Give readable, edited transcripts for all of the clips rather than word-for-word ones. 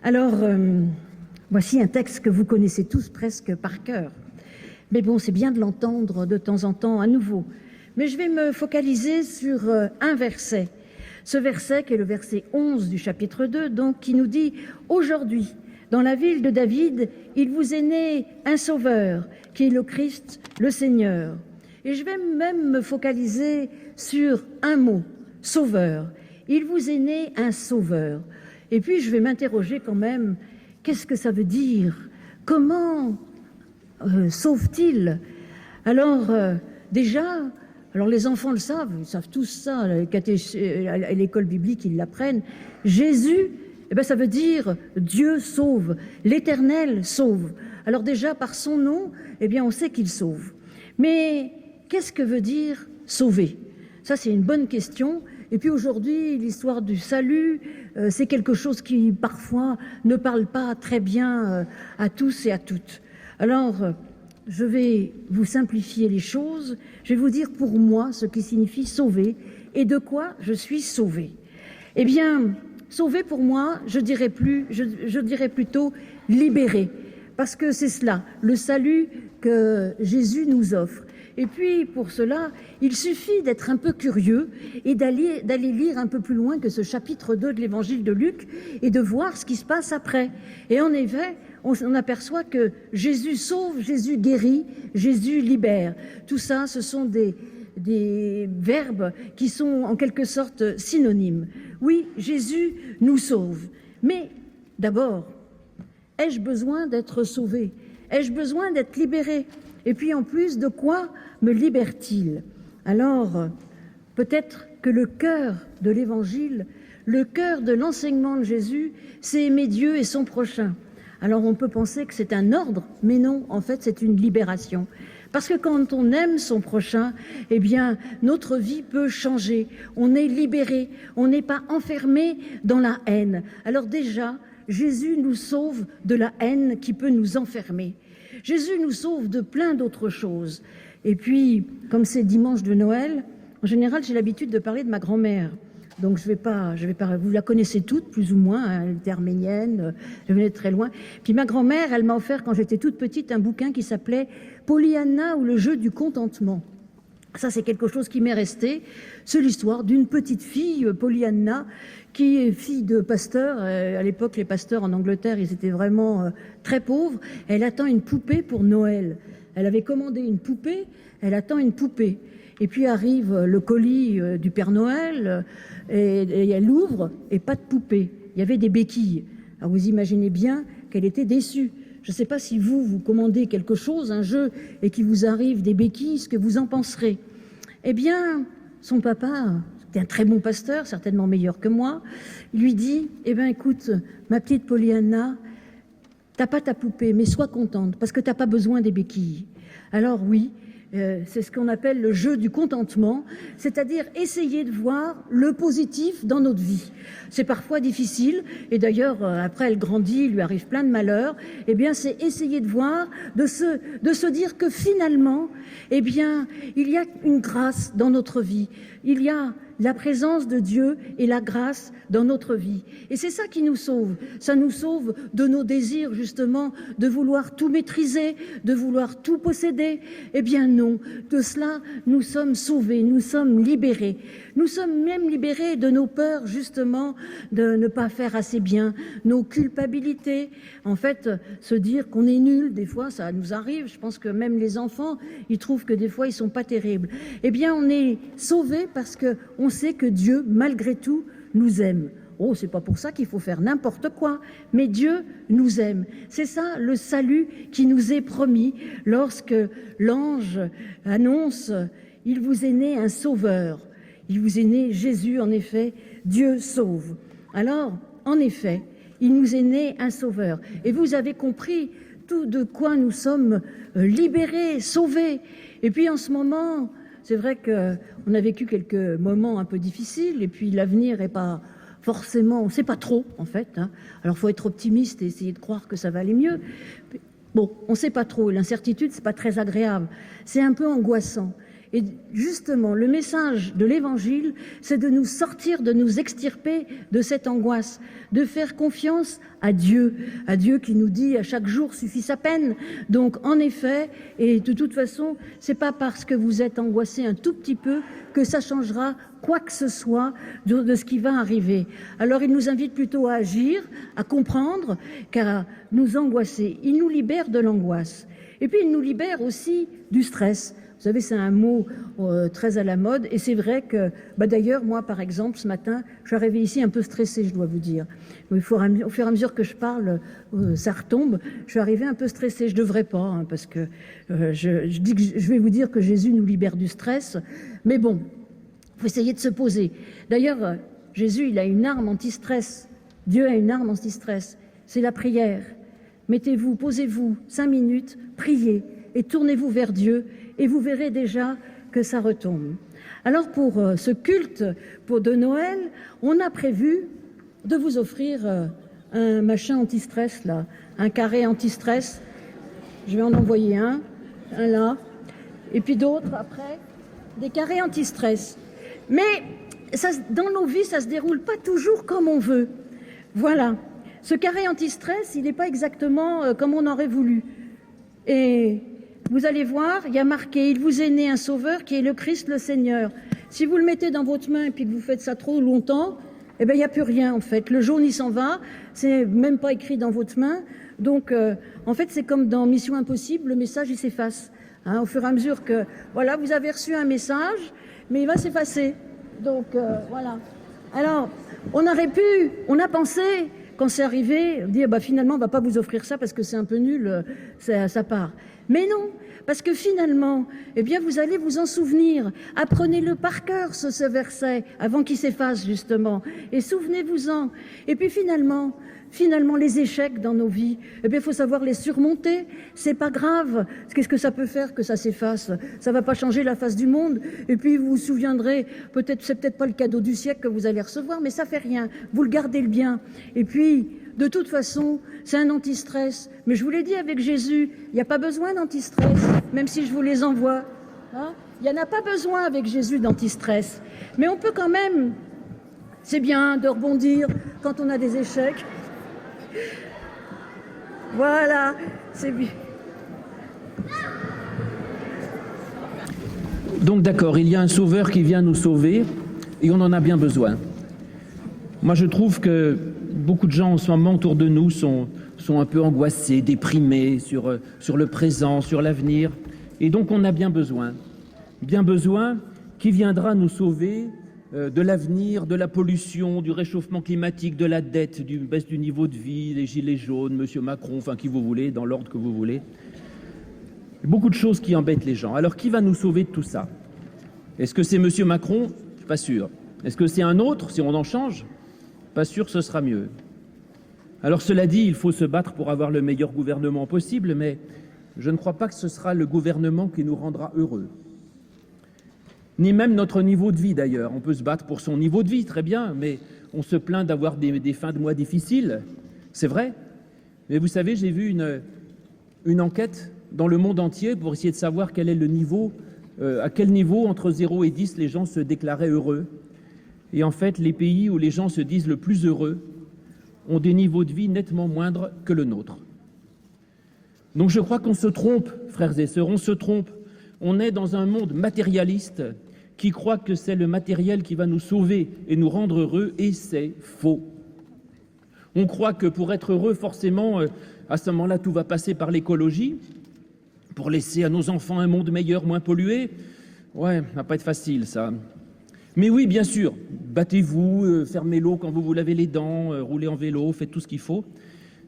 Alors, voici un texte que vous connaissez tous presque par cœur. Mais bon, c'est bien de l'entendre de temps en temps à nouveau. Mais je vais me focaliser sur un verset. Ce verset qui est le verset 11 du chapitre 2, donc, qui nous dit « Aujourd'hui, dans la ville de David, il vous est né un sauveur, qui est le Christ, le Seigneur. » Et je vais même me focaliser sur un mot, « sauveur ». Il vous est né un sauveur. Et puis, je vais m'interroger quand même, qu'est-ce que ça veut dire? Comment sauve-t-il? Alors, déjà, les enfants le savent, ils savent tous ça, à l'école biblique, ils l'apprennent. Jésus, ça veut dire Dieu sauve, l'Éternel sauve. Alors déjà, par son nom, on sait qu'il sauve. Mais qu'est-ce que veut dire sauver? Ça, c'est une bonne question. Et puis aujourd'hui, l'histoire du salut, c'est quelque chose qui parfois ne parle pas très bien à tous et à toutes. Alors, je vais vous simplifier les choses. Je vais vous dire pour moi ce qui signifie sauver et de quoi je suis sauvé. Eh bien, sauver pour moi, je dirais plutôt libéré, parce que c'est cela, le salut que Jésus nous offre. Et puis, pour cela, il suffit d'être un peu curieux et d'aller lire un peu plus loin que ce chapitre 2 de l'évangile de Luc et de voir ce qui se passe après. Et en effet, on aperçoit que Jésus sauve, Jésus guérit, Jésus libère. Tout ça, ce sont des verbes qui sont en quelque sorte synonymes. Oui, Jésus nous sauve. Mais d'abord, ai-je besoin d'être sauvé? Ai-je besoin d'être libéré? Et puis en plus, de quoi me libère-t-il? Alors, peut-être que le cœur de l'Évangile, le cœur de l'enseignement de Jésus, c'est aimer Dieu et son prochain. Alors on peut penser que c'est un ordre, mais non, en fait c'est une libération. Parce que quand on aime son prochain, notre vie peut changer. On est libéré, on n'est pas enfermé dans la haine. Alors déjà, Jésus nous sauve de la haine qui peut nous enfermer. Jésus nous sauve de plein d'autres choses. Et puis, comme c'est dimanche de Noël, en général, j'ai l'habitude de parler de ma grand-mère. Donc, je vais pas, vous la connaissez toutes, plus ou moins, hein, elle était arménienne, je venais de très loin. Puis ma grand-mère, elle m'a offert, quand j'étais toute petite, un bouquin qui s'appelait « Pollyanna ou le jeu du contentement ». Ça, c'est quelque chose qui m'est resté. C'est l'histoire d'une petite fille, Pollyanna, qui est fille de pasteur. À l'époque, les pasteurs en Angleterre, ils étaient vraiment très pauvres. Elle attend une poupée pour Noël. Elle avait commandé une poupée, elle attend une poupée. Et puis arrive le colis du Père Noël, et elle ouvre, et pas de poupée. Il y avait des béquilles. Alors vous imaginez bien qu'elle était déçue. Je ne sais pas si vous commandez quelque chose, un jeu, et qu'il vous arrive des béquilles, ce que vous en penserez. Eh bien, son papa, c'était un très bon pasteur, certainement meilleur que moi, il lui dit, écoute, ma petite Pollyanna, t'as pas ta poupée, mais sois contente, parce que t'as pas besoin des béquilles. Alors oui, c'est ce qu'on appelle le jeu du contentement, c'est-à-dire essayer de voir le positif dans notre vie. C'est parfois difficile, et d'ailleurs, après elle grandit, il lui arrive plein de malheurs, c'est essayer de voir, de se dire que finalement, il y a une grâce dans notre vie, il y a la présence de Dieu et la grâce dans notre vie. Et c'est ça qui nous sauve. Ça nous sauve de nos désirs, justement, de vouloir tout maîtriser, de vouloir tout posséder. Non, de cela, nous sommes sauvés, nous sommes libérés. Nous sommes même libérés de nos peurs, justement, de ne pas faire assez bien, nos culpabilités. En fait, se dire qu'on est nul, des fois, ça nous arrive. Je pense que même les enfants, ils trouvent que des fois, ils sont pas terribles. On est sauvés parce qu'on sait que Dieu, malgré tout, nous aime. Oh, c'est pas pour ça qu'il faut faire n'importe quoi, mais Dieu nous aime. C'est ça le salut qui nous est promis lorsque l'ange annonce « Il vous est né un sauveur ». Il vous est né Jésus, en effet, Dieu sauve. Alors, en effet, il nous est né un sauveur. Et vous avez compris tout de quoi nous sommes libérés, sauvés. Et puis en ce moment, c'est vrai qu'on a vécu quelques moments un peu difficiles, et puis l'avenir n'est pas forcément, on ne sait pas trop en fait. Hein. Alors il faut être optimiste et essayer de croire que ça va aller mieux. Bon, on ne sait pas trop, l'incertitude, ce n'est pas très agréable, c'est un peu angoissant. Et justement, le message de l'Évangile, c'est de nous sortir, de nous extirper de cette angoisse, de faire confiance à Dieu qui nous dit à chaque jour suffit sa peine. Donc, en effet, et de toute façon, c'est pas parce que vous êtes angoissé un tout petit peu que ça changera quoi que ce soit de ce qui va arriver. Alors, il nous invite plutôt à agir, à comprendre, qu'à nous angoisser. Il nous libère de l'angoisse. Et puis, il nous libère aussi du stress. Vous savez, c'est un mot très à la mode et c'est vrai que, d'ailleurs, moi, par exemple, ce matin, je suis arrivée ici un peu stressée, je dois vous dire. Mais au fur et à mesure que je parle, ça retombe. Je suis arrivée un peu stressée. Je devrais pas, hein, parce que je dis que je vais vous dire que Jésus nous libère du stress. Mais bon, il faut essayer de se poser. D'ailleurs, Jésus, il a une arme anti-stress. Dieu a une arme anti-stress. C'est la prière. Mettez-vous, posez-vous 5 minutes, priez et tournez-vous vers Dieu et vous verrez déjà que ça retombe. Alors pour ce culte de Noël, on a prévu de vous offrir un machin anti-stress là, un carré anti-stress. Je vais en envoyer un là, et puis d'autres après, des carrés anti-stress. Mais ça, dans nos vies, ça se déroule pas toujours comme on veut. Voilà. Ce carré anti-stress, il n'est pas exactement comme on aurait voulu. Et vous allez voir, il y a marqué « Il vous est né un sauveur qui est le Christ le Seigneur ». Si vous le mettez dans votre main et puis que vous faites ça trop longtemps, eh bien, il n'y a plus rien en fait. Le jaune, il s'en va, c'est même pas écrit dans votre main. Donc, en fait, c'est comme dans Mission Impossible, le message, il s'efface. Hein, au fur et à mesure que, voilà, vous avez reçu un message, mais il va s'effacer. Donc, voilà. Alors, on a pensé, quand c'est arrivé, dire finalement, on ne va pas vous offrir ça parce que c'est un peu nul, ça part. Mais non, parce que finalement, eh bien, vous allez vous en souvenir. Apprenez-le par cœur, ce verset, avant qu'il s'efface, justement. Et souvenez-vous-en. Et puis finalement, les échecs dans nos vies, eh bien, il faut savoir les surmonter. C'est pas grave. Qu'est-ce que ça peut faire que ça s'efface? Ça va pas changer la face du monde. Et puis, vous vous souviendrez, c'est peut-être pas le cadeau du siècle que vous allez recevoir, mais ça fait rien. Vous le gardez le bien. Et puis, de toute façon, c'est un anti-stress. Mais je vous l'ai dit avec Jésus, il n'y a pas besoin d'anti-stress, même si je vous les envoie. Hein, il n'y en a pas besoin avec Jésus d'anti-stress. Mais on peut quand même, c'est bien de rebondir quand on a des échecs. Voilà, c'est bien. Donc d'accord, il y a un sauveur qui vient nous sauver et on en a bien besoin. Moi je trouve que beaucoup de gens en ce moment autour de nous sont un peu angoissés, déprimés sur le présent, sur l'avenir. Et donc on a bien besoin qui viendra nous sauver de l'avenir, de la pollution, du réchauffement climatique, de la dette, du baisse du niveau de vie, les gilets jaunes, Monsieur Macron, enfin qui vous voulez, dans l'ordre que vous voulez. Beaucoup de choses qui embêtent les gens. Alors qui va nous sauver de tout ça? Est-ce que c'est Monsieur Macron? Pas sûr. Est-ce que c'est un autre, si on en change? Pas sûr que ce sera mieux. Alors cela dit, il faut se battre pour avoir le meilleur gouvernement possible, mais je ne crois pas que ce sera le gouvernement qui nous rendra heureux. Ni même notre niveau de vie d'ailleurs. On peut se battre pour son niveau de vie, très bien, mais on se plaint d'avoir des fins de mois difficiles. C'est vrai. Mais vous savez, j'ai vu une enquête dans le monde entier pour essayer de savoir quel est le niveau, à quel niveau entre 0 et 10 les gens se déclaraient heureux. Et en fait, les pays où les gens se disent le plus heureux ont des niveaux de vie nettement moindres que le nôtre. Donc je crois qu'on se trompe, frères et sœurs, on se trompe. On est dans un monde matérialiste qui croit que c'est le matériel qui va nous sauver et nous rendre heureux, et c'est faux. On croit que pour être heureux, forcément, à ce moment-là, tout va passer par l'écologie, pour laisser à nos enfants un monde meilleur, moins pollué. Ouais, ça va pas être facile, ça. Mais oui, bien sûr, battez-vous, fermez l'eau quand vous vous lavez les dents, roulez en vélo, faites tout ce qu'il faut.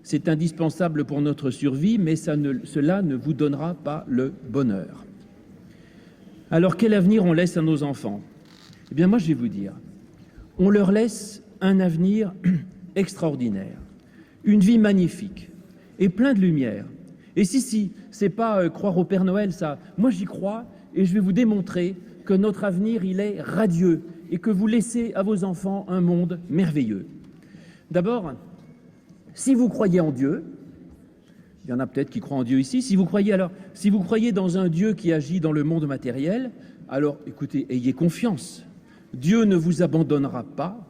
C'est indispensable pour notre survie, mais cela ne vous donnera pas le bonheur. Alors, quel avenir on laisse à nos enfants? Eh bien, moi, je vais vous dire, on leur laisse un avenir extraordinaire, une vie magnifique et plein de lumière. Et si, c'est pas croire au Père Noël, ça. Moi, j'y crois et je vais vous démontrer que notre avenir, il est radieux et que vous laissez à vos enfants un monde merveilleux. D'abord, si vous croyez en Dieu, il y en a peut-être qui croient en Dieu ici, si vous croyez dans un Dieu qui agit dans le monde matériel, alors écoutez, ayez confiance. Dieu ne vous abandonnera pas,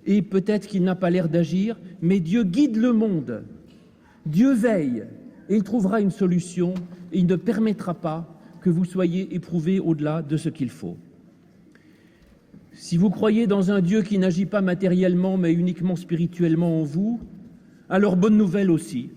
et peut-être qu'il n'a pas l'air d'agir, mais Dieu guide le monde. Dieu veille, et il trouvera une solution, et il ne permettra pas que vous soyez éprouvés au-delà de ce qu'il faut. Si vous croyez dans un Dieu qui n'agit pas matériellement, mais uniquement spirituellement en vous, alors bonne nouvelle aussi.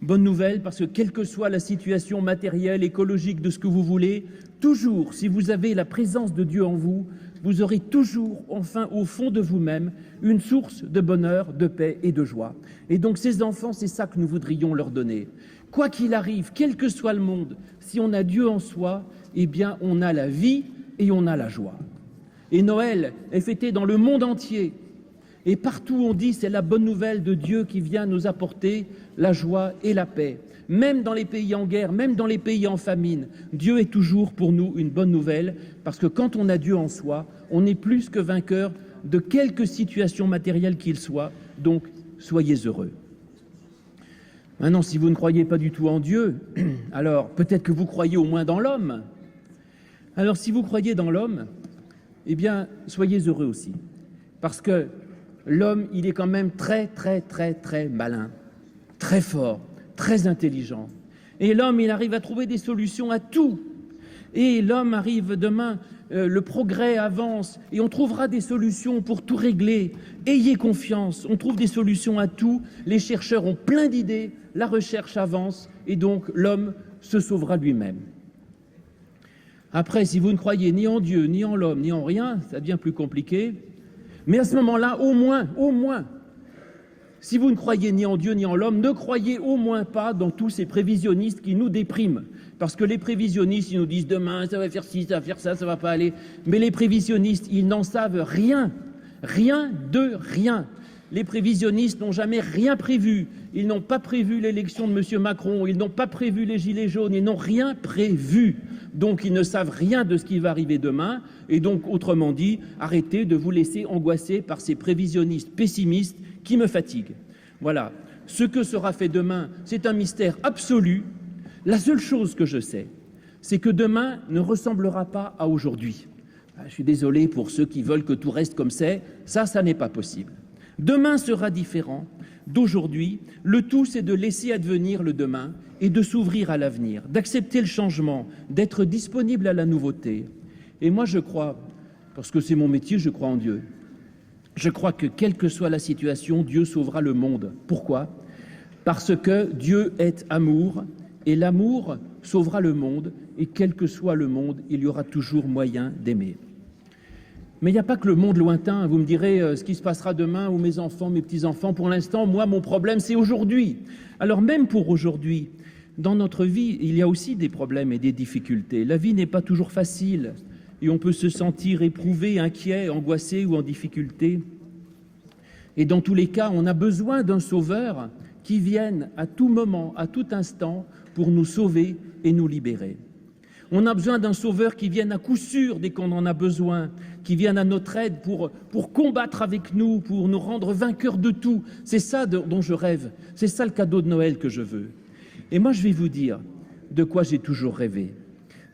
Bonne nouvelle parce que quelle que soit la situation matérielle, écologique, de ce que vous voulez, toujours, si vous avez la présence de Dieu en vous, vous aurez toujours, enfin, au fond de vous-même, une source de bonheur, de paix et de joie. Et donc ces enfants, c'est ça que nous voudrions leur donner. Quoi qu'il arrive, quel que soit le monde, si on a Dieu en soi, eh bien on a la vie et on a la joie. Et Noël est fêté dans le monde entier. Et partout on dit c'est la bonne nouvelle de Dieu qui vient nous apporter la joie et la paix. Même dans les pays en guerre, même dans les pays en famine, Dieu est toujours pour nous une bonne nouvelle, parce que quand on a Dieu en soi, on est plus que vainqueur de quelque situation matérielle qu'il soit, donc soyez heureux. Maintenant, si vous ne croyez pas du tout en Dieu, alors peut-être que vous croyez au moins dans l'homme. Alors si vous croyez dans l'homme, eh bien soyez heureux aussi, parce que l'homme, il est quand même très malin, très fort, très intelligent. Et l'homme, il arrive à trouver des solutions à tout. Et l'homme arrive demain, le progrès avance et on trouvera des solutions pour tout régler. Ayez confiance, on trouve des solutions à tout. Les chercheurs ont plein d'idées, la recherche avance et donc l'homme se sauvera lui-même. Après, si vous ne croyez ni en Dieu, ni en l'homme, ni en rien, ça devient plus compliqué. Mais à ce moment-là, au moins, si vous ne croyez ni en Dieu ni en l'homme, ne croyez au moins pas dans tous ces prévisionnistes qui nous dépriment. Parce que les prévisionnistes, ils nous disent demain, ça va faire ci, ça va faire ça va pas aller. Mais les prévisionnistes, ils n'en savent rien. Rien de rien. Les prévisionnistes n'ont jamais rien prévu. Ils n'ont pas prévu l'élection de M. Macron, ils n'ont pas prévu les gilets jaunes, ils n'ont rien prévu. Donc ils ne savent rien de ce qui va arriver demain. Et donc, autrement dit, arrêtez de vous laisser angoisser par ces prévisionnistes pessimistes qui me fatiguent. Voilà. Ce que sera fait demain, c'est un mystère absolu. La seule chose que je sais, c'est que demain ne ressemblera pas à aujourd'hui. Je suis désolé pour ceux qui veulent que tout reste comme c'est. Ça n'est pas possible. Demain sera différent d'aujourd'hui. Le tout, c'est de laisser advenir le demain et de s'ouvrir à l'avenir, d'accepter le changement, d'être disponible à la nouveauté. Et moi, je crois, parce que c'est mon métier, je crois en Dieu. Je crois que quelle que soit la situation, Dieu sauvera le monde. Pourquoi ? Parce que Dieu est amour et l'amour sauvera le monde et quel que soit le monde, il y aura toujours moyen d'aimer. Mais il n'y a pas que le monde lointain. Vous me direz ce qui se passera demain ou mes enfants, mes petits-enfants. Pour l'instant, moi, mon problème, c'est aujourd'hui. Alors même pour aujourd'hui, dans notre vie, il y a aussi des problèmes et des difficultés. La vie n'est pas toujours facile et on peut se sentir éprouvé, inquiet, angoissé ou en difficulté. Et dans tous les cas, on a besoin d'un sauveur qui vienne à tout moment, à tout instant, pour nous sauver et nous libérer. On a besoin d'un sauveur qui vienne à coup sûr dès qu'on en a besoin, qui vienne à notre aide pour combattre avec nous, pour nous rendre vainqueurs de tout. C'est ça dont je rêve, c'est ça le cadeau de Noël que je veux. Et moi, je vais vous dire de quoi j'ai toujours rêvé.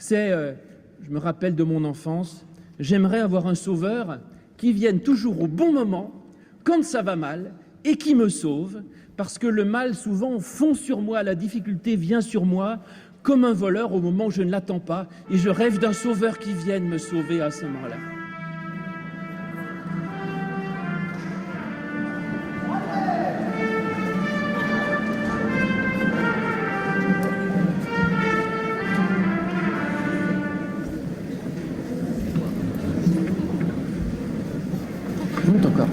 Je me rappelle de mon enfance, j'aimerais avoir un sauveur qui vienne toujours au bon moment, quand ça va mal, et qui me sauve, parce que le mal souvent fond sur moi, la difficulté vient sur moi, comme un voleur au moment où je ne l'attends pas, et je rêve d'un sauveur qui vienne me sauver à ce moment-là. Monte encore.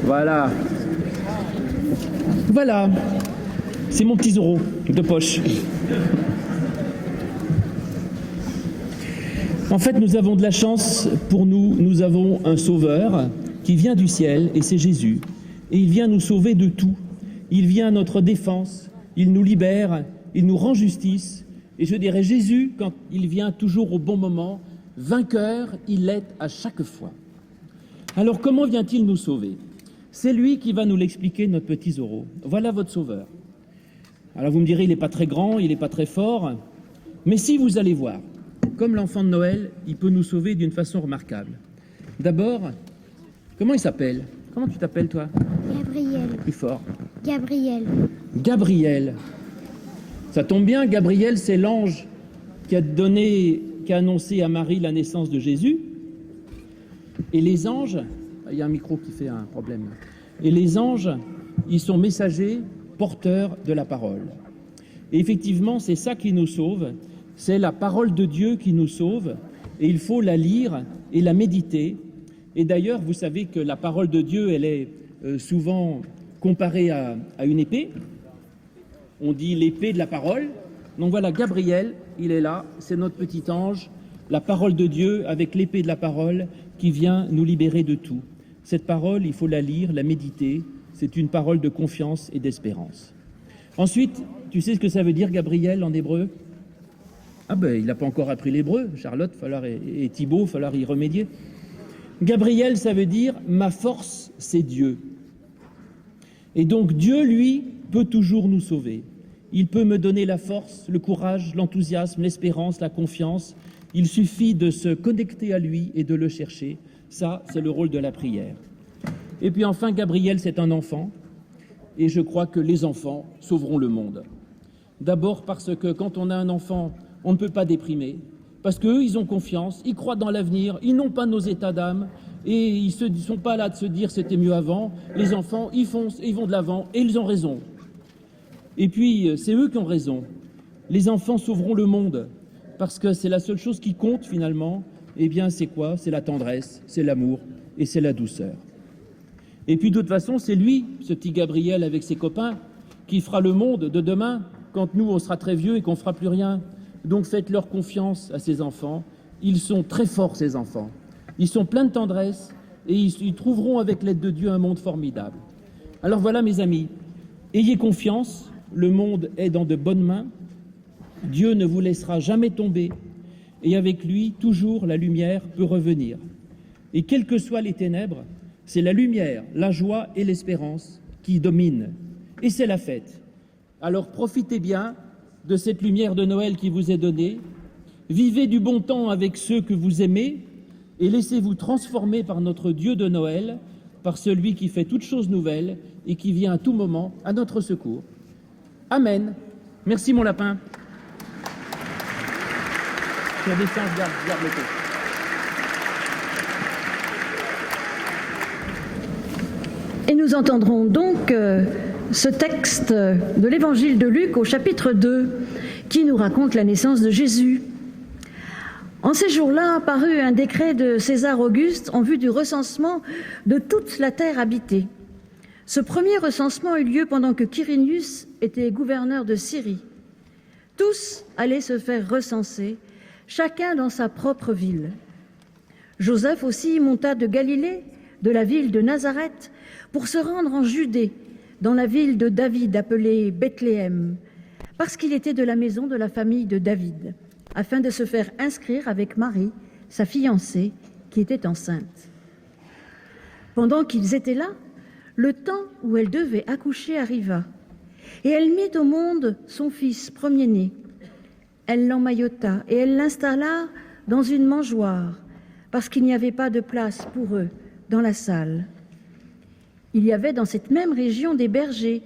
Voilà. Voilà. C'est mon petit Zorro de poche. En fait, nous avons de la chance pour nous. Nous avons un sauveur qui vient du ciel et c'est Jésus. Et il vient nous sauver de tout. Il vient à notre défense. Il nous libère. Il nous rend justice. Et je dirais Jésus, quand il vient toujours au bon moment, vainqueur, il l'est à chaque fois. Alors comment vient-il nous sauver ? C'est lui qui va nous l'expliquer, notre petit Zorro. Voilà votre sauveur. Alors vous me direz, il n'est pas très grand, il n'est pas très fort, Mais si vous allez voir, comme l'enfant de Noël, il peut nous sauver d'une façon remarquable. D'abord, comment il s'appelle? Comment tu t'appelles, toi? Gabriel. Plus fort. Gabriel. Gabriel. Ça tombe bien, Gabriel, c'est l'ange qui a annoncé à Marie la naissance de Jésus. Et les anges, il y a un micro qui fait un problème. Et les anges, ils sont messagers, porteurs de la parole. Et effectivement, c'est ça qui nous sauve. C'est la parole de Dieu qui nous sauve. Et il faut la lire et la méditer. Et d'ailleurs, vous savez que la parole de Dieu, elle est souvent comparée à une épée. On dit l'épée de la parole. Donc voilà, Gabriel, il est là, c'est notre petit ange, la parole de Dieu avec l'épée de la parole qui vient nous libérer de tout. Cette parole, il faut la lire, la méditer. C'est une parole de confiance et d'espérance. Ensuite, tu sais ce que ça veut dire, Gabriel, en hébreu? Ah ben, il n'a pas encore appris l'hébreu, Charlotte, et Thibaut, il va falloir y remédier. Gabriel, ça veut dire « ma force, c'est Dieu ». Et donc Dieu, lui, peut toujours nous sauver. Il peut me donner la force, le courage, l'enthousiasme, l'espérance, la confiance. Il suffit de se connecter à lui et de le chercher. Ça, c'est le rôle de la prière. Et puis enfin, Gabriel, c'est un enfant. Et je crois que les enfants sauveront le monde. D'abord parce que quand on a un enfant, on ne peut pas déprimer. Parce qu'eux, ils ont confiance, ils croient dans l'avenir, ils n'ont pas nos états d'âme. Et ils ne sont pas là de se dire c'était mieux avant. Les enfants, ils foncent, ils vont de l'avant et ils ont raison. Et puis, c'est eux qui ont raison. Les enfants sauveront le monde parce que c'est la seule chose qui compte finalement. Eh bien, c'est quoi? C'est la tendresse, c'est l'amour et c'est la douceur. Et puis, de toute façon, c'est lui, ce petit Gabriel avec ses copains, qui fera le monde de demain quand nous, on sera très vieux et qu'on ne fera plus rien. Donc, faites-leur confiance à ces enfants. Ils sont très forts, ces enfants. Ils sont pleins de tendresse et ils trouveront avec l'aide de Dieu un monde formidable. Alors voilà, mes amis, ayez confiance, le monde est dans de bonnes mains, Dieu ne vous laissera jamais tomber et avec lui, toujours la lumière peut revenir. Et quelles que soient les ténèbres, c'est la lumière, la joie et l'espérance qui dominent. Et c'est la fête. Alors profitez bien de cette lumière de Noël qui vous est donnée, vivez du bon temps avec ceux que vous aimez, et laissez-vous transformer par notre Dieu de Noël, par celui qui fait toutes choses nouvelles et qui vient à tout moment à notre secours. Amen. Merci mon lapin. Sur des sens, garde le coup. Et nous entendrons donc ce texte de l'évangile de Luc au chapitre 2 qui nous raconte la naissance de Jésus. En ces jours-là parut un décret de César Auguste en vue du recensement de toute la terre habitée. Ce premier recensement eut lieu pendant que Quirinius était gouverneur de Syrie. Tous allaient se faire recenser, chacun dans sa propre ville. Joseph aussi monta de Galilée, de la ville de Nazareth, pour se rendre en Judée, dans la ville de David appelée Bethléem, parce qu'il était de la maison de la famille de David, afin de se faire inscrire avec Marie, sa fiancée, qui était enceinte. Pendant qu'ils étaient là, le temps où elle devait accoucher arriva, et elle mit au monde son fils premier-né. Elle l'emmaillota et elle l'installa dans une mangeoire, parce qu'il n'y avait pas de place pour eux dans la salle. Il y avait dans cette même région des bergers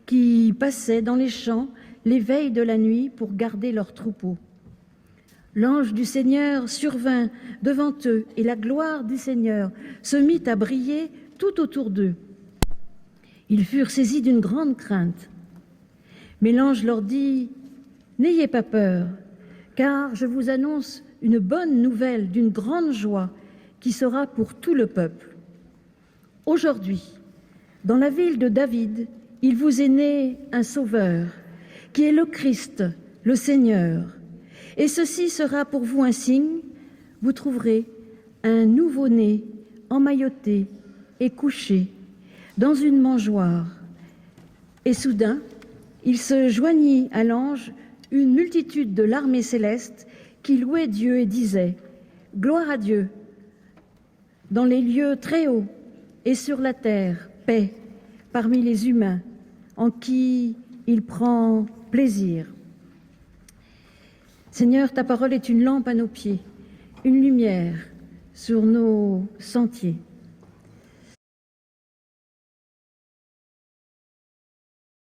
qui passaient dans les champs les veilles de la nuit pour garder leurs troupeaux. L'ange du Seigneur survint devant eux et la gloire du Seigneur se mit à briller tout autour d'eux. Ils furent saisis d'une grande crainte. Mais l'ange leur dit : « N'ayez pas peur, car je vous annonce une bonne nouvelle d'une grande joie qui sera pour tout le peuple. Aujourd'hui, dans la ville de David, il vous est né un sauveur, qui est le Christ, le Seigneur. Et ceci sera pour vous un signe, vous trouverez un nouveau-né emmailloté et couché dans une mangeoire. » Et soudain, il se joignit à l'ange une multitude de l'armée céleste qui louait Dieu et disait : « Gloire à Dieu, dans les lieux très hauts, et sur la terre, paix parmi les humains, en qui il prend plaisir. » Seigneur, ta parole est une lampe à nos pieds, une lumière sur nos sentiers.